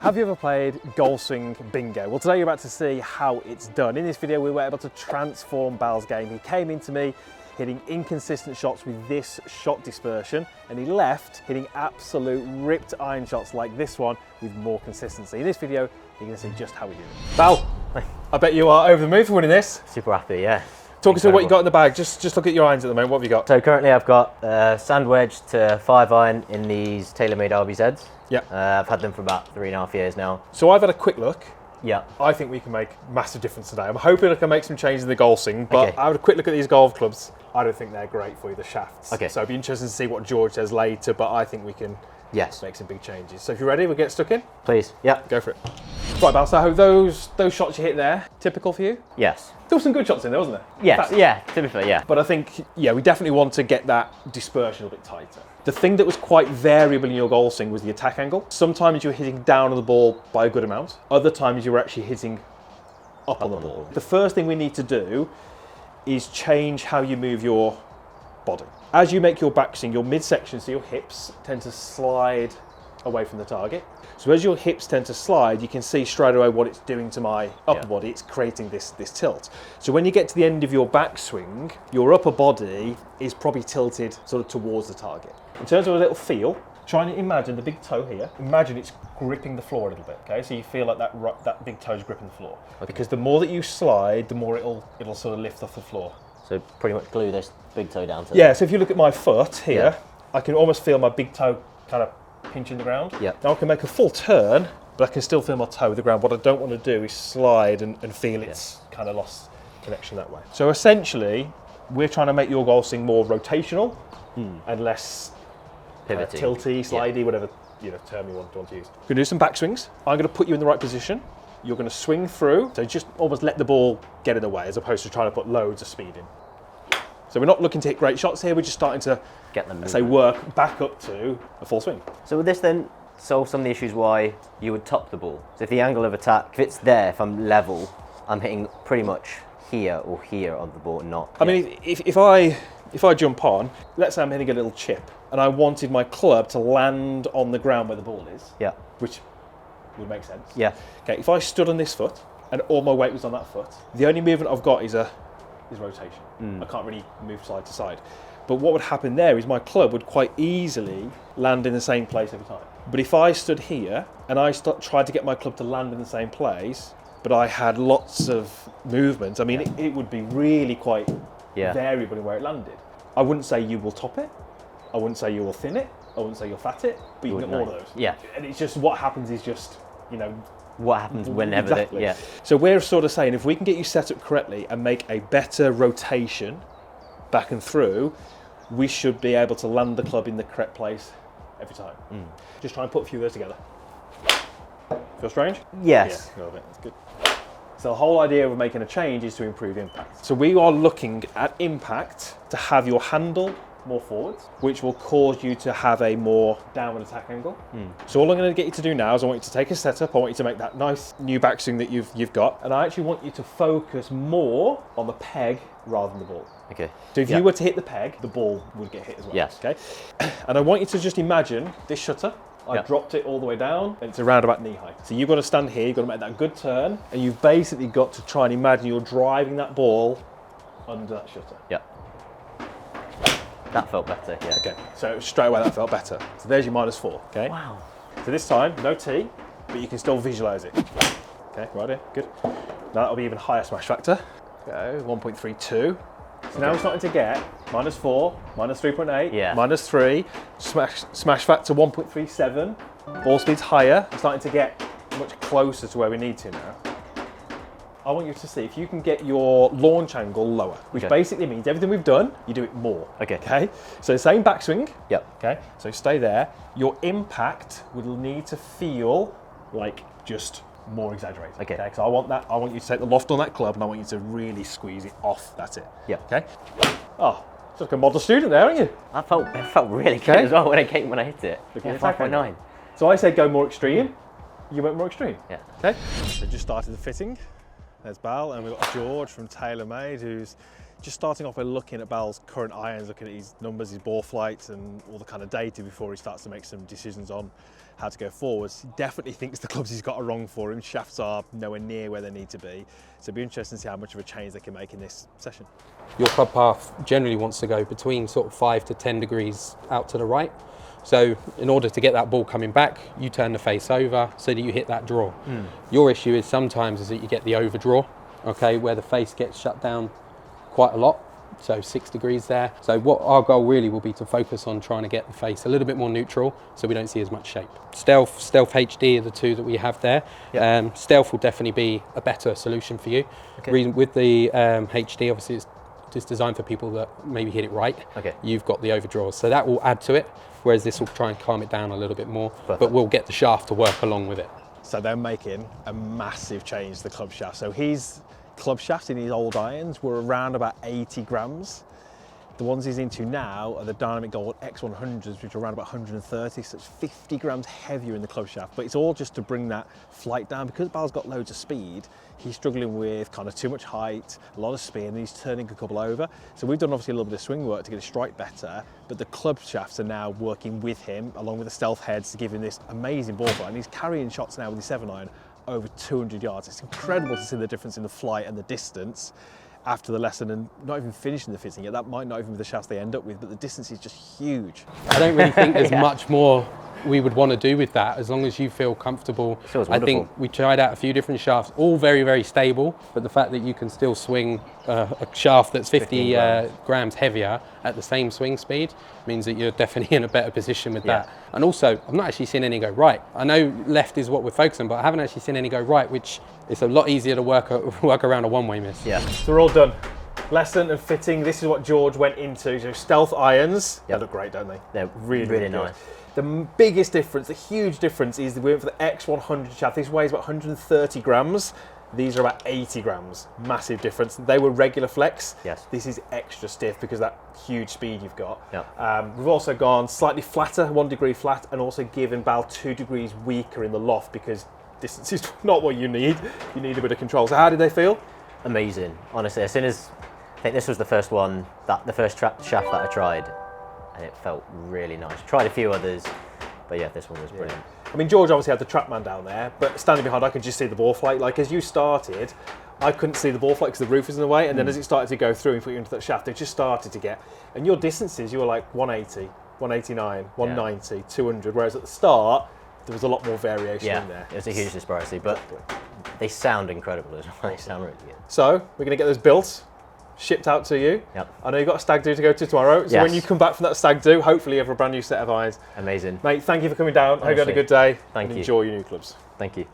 Have you ever played golf swing bingo? Well, today you're about to see how it's done. In this video, we were able to transform Bal's game. He came into me hitting inconsistent shots with this shot dispersion, and he left hitting absolute ripped iron shots like this one with more consistency. In this video, you're gonna see just how we do it. Bal, I bet you are over the moon for winning this. Super happy, yeah. Talk us through what you got in the bag. Just look at your irons at the moment. What have you got? So currently I've got sand wedge to 5 iron in these TaylorMade RBZs. Yeah. I've had them for about 3.5 years now. So I've had a quick look. Yeah. I think we can make massive difference today. I'm hoping I can make some changes in the golf swing, but okay. I had a quick look at these golf clubs. I don't think they're great for you, the shafts. Okay. So it'd be interesting to see what George says later, but I think we can make some big changes. So if you're ready, we'll get stuck in? Please, yeah. Go for it. Right, Bal, so those shots you hit there, typical for you? Yes. There were some good shots in there, wasn't there? Yes, yeah, typically, yeah. But I think, yeah, we definitely want to get that dispersion a bit tighter. The thing that was quite variable in your golf swing was the attack angle. Sometimes you were hitting down on the ball by a good amount. Other times you were actually hitting up on the ball. The first thing we need to do is change how you move your body. As you make your backswing, your midsection, so your hips tend to slide away from the target. So as your hips tend to slide, you can see straight away what it's doing to my upper body. It's creating this tilt. So when you get to the end of your backswing, your upper body is probably tilted sort of towards the target. In terms of a little feel, try and imagine the big toe here. Imagine it's gripping the floor a little bit, okay? So you feel like that big toe's gripping the floor. Okay. Because the more that you slide, the more it'll sort of lift off the floor. So pretty much glue this big toe down to Yeah, so if you look at my foot here, I can almost feel my big toe kind of pinching the ground. Yeah. Now I can make a full turn, but I can still feel my toe with the ground. What I don't want to do is slide and feel it's kind of lost connection that way. So essentially, we're trying to make your golf swing more rotational and less tilty, slidey, whatever term you want to use. We're going to do some backswings. I'm going to put you in the right position. You're going to swing through, so just almost let the ball get in the way as opposed to trying to put loads of speed in. So we're not looking to hit great shots here, we're just starting to get them work back up to a full swing. So would this then solve some of the issues why you would top the ball? So if the angle of attack, if it's there, if I'm level, I'm hitting pretty much here or here on the ball, not. I mean, if I jump on, let's say I'm hitting a little chip, and I wanted my club to land on the ground where the ball is. Yeah. Which would make sense. Yeah. Okay, if I stood on this foot and all my weight was on that foot, the only movement I've got is rotation. I can't really move side to side. But what would happen there is my club would quite easily land in the same place every time. But if I stood here and I tried to get my club to land in the same place, but I had lots of movement, I mean, it would be really quite variable in where it landed. I wouldn't say you will top it. I wouldn't say you will thin it. I wouldn't say you'll fat it, but you can get all of those. Yeah. And it's just what happens is just, what happens whenever exactly. So we're sort of saying if we can get you set up correctly and make a better rotation back and through, we should be able to land the club in the correct place every time. Just try and put a few of those together. Feel strange? Yes. Yeah, a little bit. That's good. So the whole idea of making a change is to improve impact. So we are looking at impact to have your handle more forwards, which will cause you to have a more downward attack angle. So all I'm going to get you to do now is I want you to take a setup. I want you to make that nice new backswing that you've got, and I actually want you to focus more on the peg rather than the ball. Okay. So if you were to hit the peg, the ball would get hit as well. Yes. Okay. And I want you to just imagine this shutter. I dropped it all the way down, and it's around about knee height. So you've got to stand here, you've got to make that good turn, and you've basically got to try and imagine you're driving that ball under that shutter. Yeah. That felt better, yeah. Okay, so straight away that felt better. So there's your -4, okay? Wow. So this time, no tee, but you can still visualise it. Okay, right here, good. Now that'll be even higher smash factor. Go, 1.32. So now we're starting to get -4, -3.8, -3, smash factor 1.37, ball speed's higher. We're starting to get much closer to where we need to now. I want you to see if you can get your launch angle lower, which basically means everything we've done, you do it more. Okay. So same backswing. Yep. Okay. So stay there. Your impact will need to feel like just more exaggerated. Okay. Because I want you to take the loft on that club, and I want you to really squeeze it off. That's it. Yeah. Okay. Oh, it's like a model student there, aren't you? It felt really good as well when I hit it. Okay. 5.9. So I said go more extreme. You went more extreme. Yeah. Okay. So just started the fitting. There's Bal, and we've got George from TaylorMade, who's Just starting off by looking at Bal's current irons, looking at his numbers, his ball flights and all the kind of data before he starts to make some decisions on how to go forwards. He definitely thinks the clubs he's got are wrong for him. Shafts are nowhere near where they need to be. So it'll be interesting to see how much of a change they can make in this session. Your club path generally wants to go between sort of 5 to 10 degrees out to the right. So in order to get that ball coming back, you turn the face over so that you hit that draw. Your issue is sometimes is that you get the overdraw, okay, where the face gets shut down quite a lot. So 6 degrees there. So what our goal really will be to focus on trying to get the face a little bit more neutral so we don't see as much shape. Stealth HD are the two that we have there. Yep. Stealth will definitely be a better solution for you. Okay. Reason with the HD, obviously it's just designed for people that maybe hit it right. Okay. You've got the overdraws, so that will add to it, whereas this will try and calm it down a little bit more. Perfect. But we'll get the shaft to work along with it. So they're making a massive change to the club shaft. So his club shafts in his old irons were around about 80 grams. The ones he's into now are the Dynamic Gold X100s, which are around about 130, so it's 50 grams heavier in the club shaft. But it's all just to bring that flight down. Because Bal's got loads of speed, he's struggling with kind of too much height, a lot of spin, and he's turning a couple over. So we've done obviously a little bit of swing work to get his strike better, but the club shafts are now working with him, along with the stealth heads, to give him this amazing ball flight. And he's carrying shots now with his 7-iron over 200 yards. It's incredible to see the difference in the flight and the distance after the lesson, and not even finishing the fitting yet. That might not even be the shafts they end up with, but the distance is just huge. I don't really think there's much more we would want to do with that, as long as you feel comfortable. Feels I think wonderful. we tried out a few different shafts, all very, very stable, but the fact that you can still swing a shaft that's 50 grams heavier at the same swing speed means that you're definitely in a better position with that. And also, I've not actually seen any go right. I know left is what we're focusing on, but I haven't actually seen any go right, which is a lot easier to work around a one-way miss. Yeah. So we're all done. Lesson and fitting, this is what George went into. So stealth irons, they look great, don't they? They're Really, really really good. nice. The biggest difference, the huge difference, is that we went for the X100 shaft. This weighs about 130 grams. These are about 80 grams. Massive difference. They were regular flex. Yes. This is extra stiff because of that huge speed you've got. Yep. We've also gone slightly flatter, 1 degree flat, and also given Bal 2 degrees weaker in the loft because distance is not what you need. You need a bit of control. So how did they feel? Amazing. Honestly, as soon as I think this was the first one, the first shaft that I tried, and it felt really nice. Tried a few others, but yeah, this one was brilliant. I mean, George obviously had the Trackman down there, but standing behind, I could just see the ball flight. Like, as you started, I couldn't see the ball flight because the roof was in the way, and then as it started to go through and put you into that shaft, it just started to get, and your distances, you were like 180, 189, 190, 200, whereas at the start, there was a lot more variation in there. It was a huge disparity, but they sound incredible as well. They sound really good. So, we're going to get those built, shipped out to you. Yep. I know you've got a stag do to go to tomorrow, so when you come back from that stag do, hopefully you have a brand new set of irons. Amazing. Mate, thank you for coming down. I hope you had a Honestly, good day. thank and you. Enjoy your new clubs. Thank you.